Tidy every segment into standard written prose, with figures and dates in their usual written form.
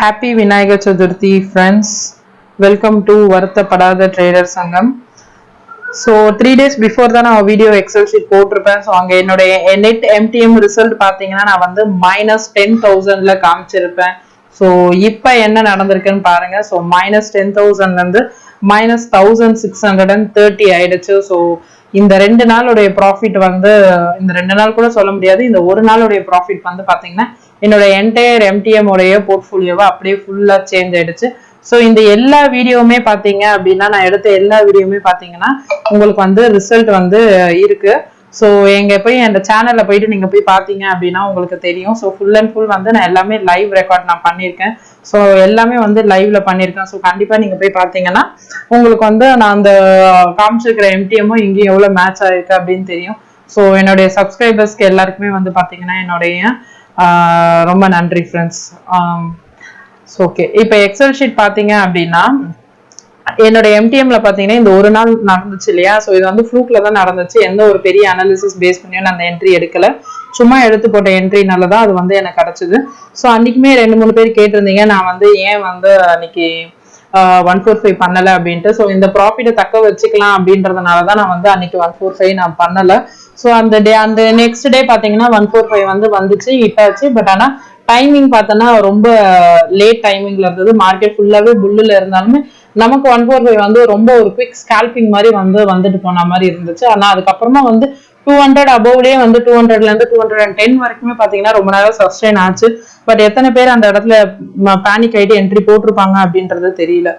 Happy Vinayaga Chaturthi, friends. Welcome to Varuthapadatha Trader Sangam. So 3 days before தான் நான் video Excel sheet போட்டிருப்பேன். So அங்கே என்னோட net MTM result பார்த்தீங்கன்னா நான் வந்து -10,000ல காமிச்சிருப்பேன். ஸோ இப்போ என்ன நடந்திருக்குன்னு பாருங்க. ஸோ -10,000லேருந்து -1,630 ஆயிடுச்சு. ஸோ இந்த 2 நாளுடைய ப்ராஃபிட் வந்து இந்த 2 நாள் கூட சொல்ல முடியாது, இந்த ஒரு நாளுடைய ப்ராஃபிட் வந்து பாத்தீங்கன்னா என்னோட என்டையர் எம்டிஎம் உடைய போர்ட்ஃபோலியோவை அப்படியே ஃபுல்லா சேஞ்ச் ஆயிடுச்சு. ஸோ இந்த எல்லா வீடியோவுமே பாத்தீங்க அப்படின்னா நான் எடுத்த எல்லா வீடியோவுமே பாத்தீங்கன்னா உங்களுக்கு வந்து ரிசல்ட் வந்து இருக்கு. ஸோ எங்க போய் அந்த சேனல்ல போயிட்டு நீங்க போய் பாத்தீங்க அப்படின்னா உங்களுக்கு தெரியும். ஸோ ஃபுல் அண்ட் ஃபுல் வந்து நான் எல்லாமே லைவ் ரெக்கார்ட் நான் பண்ணியிருக்கேன். ஸோ எல்லாமே வந்து லைவ்ல பண்ணியிருக்கேன். ஸோ கண்டிப்பா நீங்க போய் பாத்தீங்கன்னா உங்களுக்கு வந்து நான் அந்த காமிச்சிருக்கிற எம்டிஎம்மும் இங்கேயும் எவ்வளவு மேட்ச் ஆயிருக்கு அப்படின்னு தெரியும். ஸோ என்னுடைய சப்ஸ்கிரைபர்ஸ்க்கு எல்லாருக்குமே வந்து பாத்தீங்கன்னா என்னுடைய ரொம்ப நன்றி ஃப்ரெண்ட்ஸ். ஓகே, இப்போ எக்ஸல் ஷீட் பாத்தீங்க அப்படின்னா என்னோட எம்டிஎம்ல பாத்தீங்கன்னா இந்த ஒரு நாள் நடந்துச்சு இல்லையா. ஸோ இது வந்து ஃப்ளூக்ல தான் நடந்துச்சு. எந்த ஒரு பெரிய அனாலிசிஸ் பேஸ் பண்ணியும் நான் அந்த என்ட்ரி எடுக்கல, சும்மா எடுத்து போட்ட என்ட்ரினால தான் அது வந்து எனக்கு கிடைச்சது. ஸோ அன்னைக்குமே 2-3 பேர் கேட்டிருந்தீங்க நான் வந்து ஏன் வந்து அன்னைக்கு 145 பண்ணல அப்படின்ட்டு. ஸோ இந்த ப்ராஃபிட்டை தக்க வச்சுக்கலாம் அப்படின்றதுனாலதான் நான் வந்து அன்னைக்கு 145 நான் பண்ணல. ஸோ அந்த நெக்ஸ்ட் டே பாத்தீங்கன்னா 145 வந்து வந்துச்சு, ஹிட் ஆச்சு. பட் ஆனா டைமிங் பார்த்தோன்னா ரொம்ப லேட் டைமிங்ல இருந்தது. மார்க்கெட் ஃபுல்லாவே புல்லுல இருந்தாலுமே நமக்கு 145 வந்து ரொம்ப ஒரு குவிக் ஸ்கால்பிங் மாதிரி வந்துட்டு போன மாதிரி இருந்துச்சு. ஆனா அதுக்கப்புறமா வந்து 200 அபவ்லயே வந்து 200ல இருந்து 210 வரைக்குமே பாத்தீங்கன்னா ரொம்ப நேரம் சஸ்டெயின் ஆச்சு. பட் எத்தனை பேர் அந்த இடத்துல பேனிக் ஆயிட்டு என்ட்ரி போட்டிருப்பாங்க அப்படின்றது தெரியல.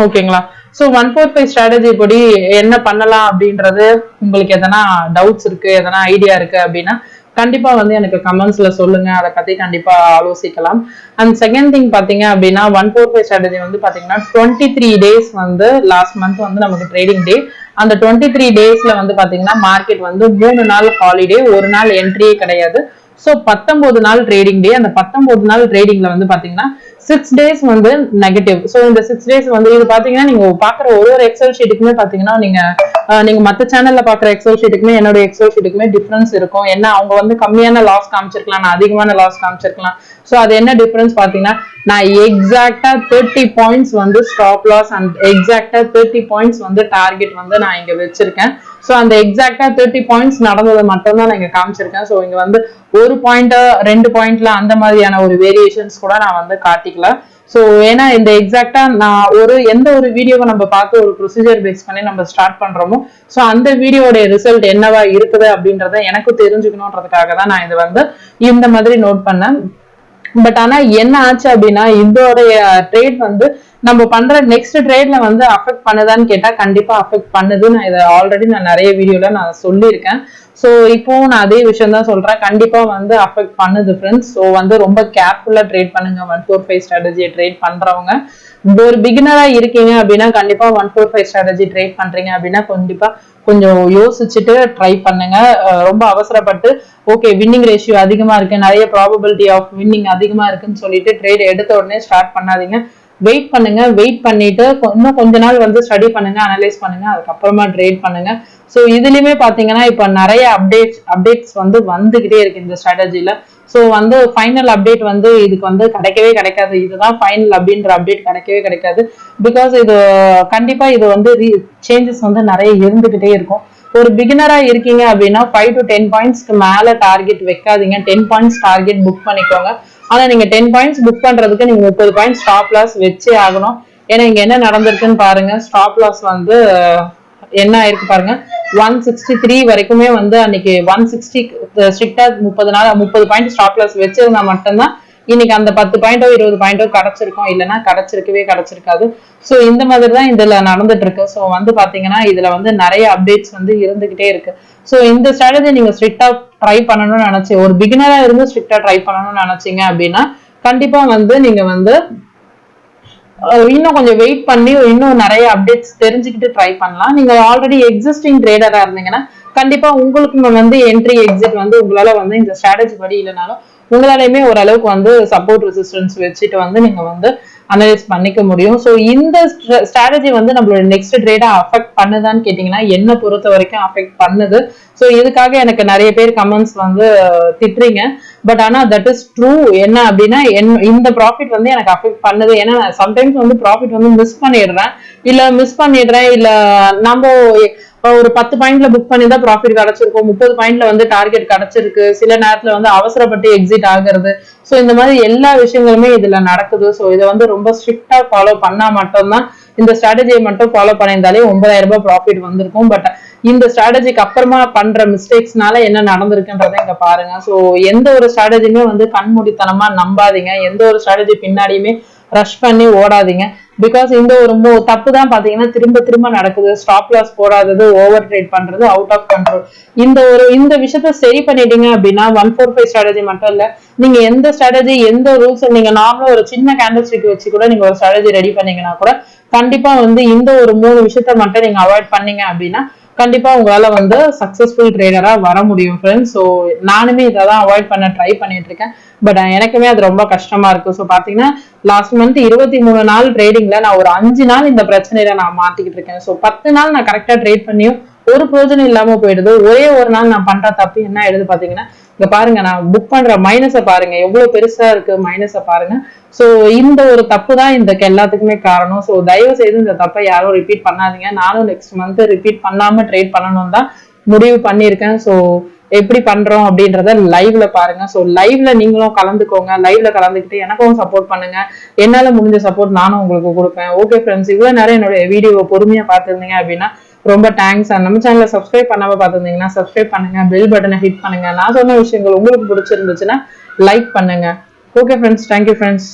ஓகேங்களா. ஸோ 145 ஸ்ட்ராட்டஜி படி என்ன பண்ணலாம் அப்படின்றது உங்களுக்கு எதனா டவுட்ஸ் இருக்கு, எதனா ஐடியா இருக்கு அப்படின்னா கண்டிப்பா வந்து எனக்கு கமெண்ட்ஸ்ல சொல்லுங்க, அதை பத்தி கண்டிப்பா ஆலோசிக்கலாம். அண்ட் செகண்ட் திங் பாத்தீங்க அப்படின்னா 145 ஸ்ட்ராட்டஜி வந்து பாத்தீங்கன்னா 23 டேஸ் வந்து லாஸ்ட் மந்த் வந்து நமக்கு ட்ரேடிங் டே. அந்த 23 டேஸ்ல வந்து பாத்தீங்கன்னா மார்க்கெட் வந்து 3 நாள் ஹாலிடே, ஒரு நாள் என்ட்ரியே கிடையாது. ஸோ 19 நாள் ட்ரேடிங் டே. அந்த 19 நாள் ட்ரேடிங்ல வந்து பாத்தீங்கன்னா 6 டேஸ் வந்து நெகட்டிவ். ஸோ இந்த 6 டேஸ் வந்து இது பாத்தீங்கன்னா நீங்க பாக்குற ஒரு எக்ஸல் ஷீட்டுக்குமே பாத்தீங்கன்னா நீங்க மத்த சேனல்ல பாக்குற எக்ஸல் ஷீட்டுக்குமே என்னோட எக்ஸல் ஷீட்டுக்குமே டிஃபரன்ஸ் இருக்கும். ஏன்னா அவங்க வந்து கம்மியான லாஸ் காமிச்சிருக்கலாம், நான் அதிகமான லாஸ் காமிச்சிருக்கலாம். ஸோ அது என்ன டிஃபரன்ஸ் பாத்தீங்கன்னா நான் எக்ஸாக்டா 30 பாயிண்ட்ஸ் வந்து ஸ்டாப் லாஸ் அண்ட் எக்ஸாக்டா 30 பாயிண்ட்ஸ் வந்து டார்கெட் வந்து நான் இங்க வச்சிருக்கேன். ஸோ அந்த எக்ஸாக்டா 30 பாயிண்ட்ஸ் நடந்தது மட்டும் தான் நான் இங்க காமிச்சிருக்கேன். ஸோ இங்க வந்து 1 பாயிண்ட் 2 பாயிண்ட்ல அந்த மாதிரியான ஒரு வேரியேஷன்ஸ் கூட நான் வந்து காட்டிக்கல. ஸோ ஏன்னா இந்த எக்ஸாக்டா நான் எந்த ஒரு வீடியோவை நம்ம பார்த்து ஒரு ப்ரொசீஜர் பேஸ் பண்ணி நம்ம ஸ்டார்ட் பண்றோமோ ஸோ அந்த வீடியோட ரிசல்ட் என்னவா இருக்குது அப்படின்றத எனக்கு தெரிஞ்சுக்கணுன்றதுக்காக தான் நான் இதை வந்து இந்த மாதிரி நோட் பண்ணேன். பட் ஆனா என்ன ஆச்சு அப்படின்னா இதோடைய ட்ரேட் வந்து நம்ம பண்ற நெக்ஸ்ட் ட்ரேட்ல வந்து அஃபெக்ட் பண்ணுதான்னு கேட்டா கண்டிப்பா அஃபெக்ட் பண்ணுது. நான் இதை ஆல்ரெடி நான் நிறைய வீடியோல நான் சொல்லியிருக்கேன். ஸோ இப்போ நான் அதே விஷயம் தான் சொல்றேன், கண்டிப்பா வந்து அஃபெக்ட் பண்ணுது ஃப்ரெண்ட்ஸ். ஸோ வந்து ரொம்ப கேர்ஃபுல்லா ட்ரேட் பண்ணுங்க. 145 ஸ்ட்ராட்டஜியை ட்ரேட் பண்றவங்க ஒரு பிகினரா இருக்கீங்க அப்படின்னா கண்டிப்பா 145 ஸ்ட்ராட்டஜி ட்ரேட் பண்றீங்க அப்படின்னா கண்டிப்பா கொஞ்சம் யோசிச்சுட்டு ட்ரை பண்ணுங்க. ரொம்ப அவசரப்பட்டு ஓகே வின்னிங் ரேஷியோ அதிகமா இருக்கு, நிறைய ப்ராபபிலிட்டி ஆஃப் வின்னிங் அதிகமா இருக்குன்னு சொல்லிட்டு ட்ரேட் எடுத்த உடனே ஸ்டார்ட் பண்ணாதீங்க. வெயிட் பண்ணுங்க, வெயிட் பண்ணிட்டு இன்னும் கொஞ்ச நாள் வந்து ஸ்டடி பண்ணுங்க, அனலைஸ் பண்ணுங்க, அதுக்கப்புறமா ட்ரேட் பண்ணுங்க. ஸோ இதுலயுமே பாத்தீங்கன்னா இப்ப நிறைய அப்டேட்ஸ் வந்து வந்துகிட்டே இருக்கு இந்த ஸ்ட்ராட்டஜில. ஸோ வந்து ஃபைனல் அப்டேட் வந்து இதுக்கு வந்து கிடைக்கவே கிடைக்காது. இதுதான் ஃபைனல் அப்படின்ற அப்டேட் கிடைக்கவே கிடைக்காது. பிகாஸ் இது கண்டிப்பா இது வந்து சேஞ்சஸ் வந்து நிறைய இருந்துகிட்டே இருக்கும். ஒரு பிகினரா இருக்கீங்க அப்படின்னா 5 to 10 பாயிண்ட்ஸ்க்கு மேல டார்கெட் வைக்காதீங்க. 10 பாயிண்ட்ஸ் டார்கெட் புக் பண்ணிக்கோங்க. ஆனா நீங்க 10 பாயிண்ட்ஸ் புக் பண்றதுக்கு நீங்க 30 பாயிண்ட்ஸ் ஸ்டாப் லாஸ் வச்சே ஆகணும். ஏன்னா இங்க என்ன நடந்திருக்குன்னு பாருங்க. ஸ்டாப் லாஸ் வந்து என்ன ஆயிருக்கு பாருங்க, 163 வரைக்குமே வந்து அன்னைக்கு 160 ஸ்ட்ரிக்டா 30 பாயிண்ட் ஸ்டாப் லாஸ் வச்சிருந்தா மட்டும்தான் இன்னைக்கு அந்த 10 பாயிண்டோ 20 பாயிண்டோ கிடைச்சிருக்கும், இல்லைன்னா கிடைச்சிருக்காது. ஸோ இந்த மாதிரி தான் இதுல நடந்துட்டு இருக்கு. ஸோ வந்து பாத்தீங்கன்னா இதுல வந்து நிறைய அப்டேட்ஸ் வந்து இருந்துகிட்டே இருக்கு. ஸோ இந்த ஸ்ட்ராட்டஜி நீங்க ஸ்ட்ரிக்டா ட்ரை பண்ணணும்னு நினைச்சு ஒரு பிகினரா இருந்து ஸ்ட்ரிக்டா ட்ரை பண்ணணும்னு நினைச்சீங்க அப்படின்னா கண்டிப்பா வந்து நீங்க வந்து இன்னும் கொஞ்சம் வெயிட் பண்ணி இன்னும் நிறைய அப்டேட்ஸ் தெரிஞ்சுக்கிட்டு ட்ரை பண்ணலாம். நீங்க ஆல்ரெடி எக்ஸிஸ்டிங் ட்ரேடரா இருந்தீங்கன்னா கண்டிப்பா உங்களுக்கு வந்து என்ட்ரி எக்ஸிட் வந்து உங்களால வந்து இந்த ஸ்ட்ராட்டஜி படி இல்லைனாலும் உங்களாலையுமே ஓரளவுக்கு வந்து சப்போர்ட் ரெசிஸ்டன்ஸ் வச்சுட்டு வந்து நீங்க வந்து அனலைஸ் பண்ணிக்க முடியும். ஸோ இந்த ஸ்ட்ராட்டஜி வந்து நம்மளோட நெக்ஸ்ட் ட்ரேடை அஃபெக்ட் பண்ணுதான்னு கேட்டீங்கன்னா என்ன பொறுத்த வரைக்கும் அஃபெக்ட் பண்ணுது. ஸோ இதுக்காக எனக்கு நிறைய பேர் கமெண்ட்ஸ் வந்து திட்டுறீங்க. பட் ஆனா தட் இஸ் ட்ரூ. என்ன அப்படின்னா இந்த ப்ராஃபிட் வந்து எனக்கு அஃபெக்ட் பண்ணுது. ஏன்னா சம்டைம்ஸ் வந்து ப்ராஃபிட் வந்து மிஸ் பண்ணிடுறேன் இல்ல நம்ம ஒரு 10 பாயிண்ட்ல புக் பண்ணி தான் ப்ராஃபிட் கிடைச்சிருக்கும், 30 பாயிண்ட்ல வந்து டார்கெட் கிடைச்சிருக்கு, சில நேரத்துல வந்து அவசரப்பட்டு எக்ஸிட் ஆகுறது. ஸோ இந்த மாதிரி எல்லா விஷயங்களுமே இதுல நடக்குது. ஸோ இதை வந்து ரொம்ப ஸ்ட்ரிக்டா ஃபாலோ பண்ணா மட்டும்தான், இந்த ஸ்ட்ராட்டஜியை மட்டும் ஃபாலோ பண்ணியிருந்தாலே 9,000 ரூபாய் ப்ராஃபிட் வந்திருக்கும். பட் இந்த ஸ்ட்ராட்டஜிக்கு அப்புறமா பண்ற மிஸ்டேக்ஸ்னால என்ன நடந்திருக்குன்றதை இங்க பாருங்க. ஸோ எந்த ஒரு ஸ்ட்ராட்டஜியுமே வந்து கண்மூடித்தனமா நம்பாதீங்க. எந்த ஒரு ஸ்ட்ராட்டஜி பின்னாடியுமே ரஷ் பண்ணி ஓடாதீங்க. பிகாஸ் இந்த ஒரு தப்பு தான் பாத்தீங்கன்னா திரும்ப திரும்ப நடக்குது. ஸ்டாப் லாஸ் போடாதது, ஓவர் ட்ரேட் பண்றது, அவுட் ஆஃப் கண்ட்ரோல். இந்த விஷயத்த சரி பண்ணிட்டீங்க அப்படின்னா 145 ஸ்ட்ராட்டஜி மட்டும் இல்ல, நீங்க எந்த ஸ்ட்ராட்டஜி எந்த ரூல்ஸ் நீங்க நார்மலா ஒரு சின்ன கேண்டில் ஸ்டிக் வச்சு கூட நீங்க ஒரு ஸ்ட்ராட்டஜி ரெடி பண்ணீங்கன்னா கூட கண்டிப்பா வந்து இந்த ஒரு 3 விஷயத்த மட்டும் நீங்க அவாய்ட் பண்ணீங்க அப்படின்னா கண்டிப்பா உங்களால வந்து சக்சஸ்ஃபுல் ட்ரேடரா வர முடியும் ஃப்ரெண்ட்ஸ். ஸோ நானுமே இதை தான் அவாய்ட் பண்ண ட்ரை பண்ணிட்டு இருக்கேன். பட் எனக்குமே அது ரொம்ப கஷ்டமா இருக்கு. ஸோ பாத்தீங்கன்னா லாஸ்ட் மந்த் 23 நாள் ட்ரேடிங்ல நான் ஒரு 5 நாள் இந்த பிரச்சனையில நான் மாட்டிக்கிட்டு இருக்கேன். ஸோ 10 நாள் நான் கரெக்டா ட்ரேட் பண்ணியும் ஒரு பிரயோஜனம் இல்லாம போயிடுது. ஒரே ஒரு நாள் நான் பண்ற தப்பு என்ன ஆயிடுது பாத்தீங்கன்னா, இங்க பாருங்க நான் புக் பண்ற மைனஸை பாருங்க, எவ்வளவு பெருசா இருக்கு மைனஸை பாருங்க. சோ இந்த ஒரு தப்பு தான் இந்த எல்லாத்துக்குமே காரணம். சோ தயவு செய்து இந்த தப்பை யாரும் ரிப்பீட் பண்ணாதீங்க. நானும் நெக்ஸ்ட் மந்த் ரிப்பீட் பண்ணாம ட்ரேட் பண்ணணும் தான் முடிவு பண்ணியிருக்கேன். சோ எப்படி பண்றோம் அப்படின்றத லைவ்ல பாருங்க. சோ லைவ்ல நீங்களும் கலந்துக்கோங்க. லைவ்ல கலந்துக்கிட்டு எனக்கும் சப்போர்ட் பண்ணுங்க. என்னால முடிஞ்ச சப்போர்ட் நானும் உங்களுக்கு கொடுப்பேன். ஓகே ஃப்ரெண்ட்ஸ், இவ்வளவு நேரம் என்னோட வீடியோவை பொறுமையா பார்த்திருந்தீங்க அப்படின்னா ரொம்ப தேங்க்ஸ். நம்ம சேனலை சப்ஸ்கிரைப் பண்ணாம பார்த்திருந்தீங்கன்னா சப்ஸ்கிரைப் பண்ணுங்க, பெல் பட்டனை ஹிட் பண்ணுங்க. நான் சொன்ன விஷயங்கள் உங்களுக்கு பிடிச்சிருந்துச்சுன்னா லைக் பண்ணுங்க. Okay friends, thank you friends.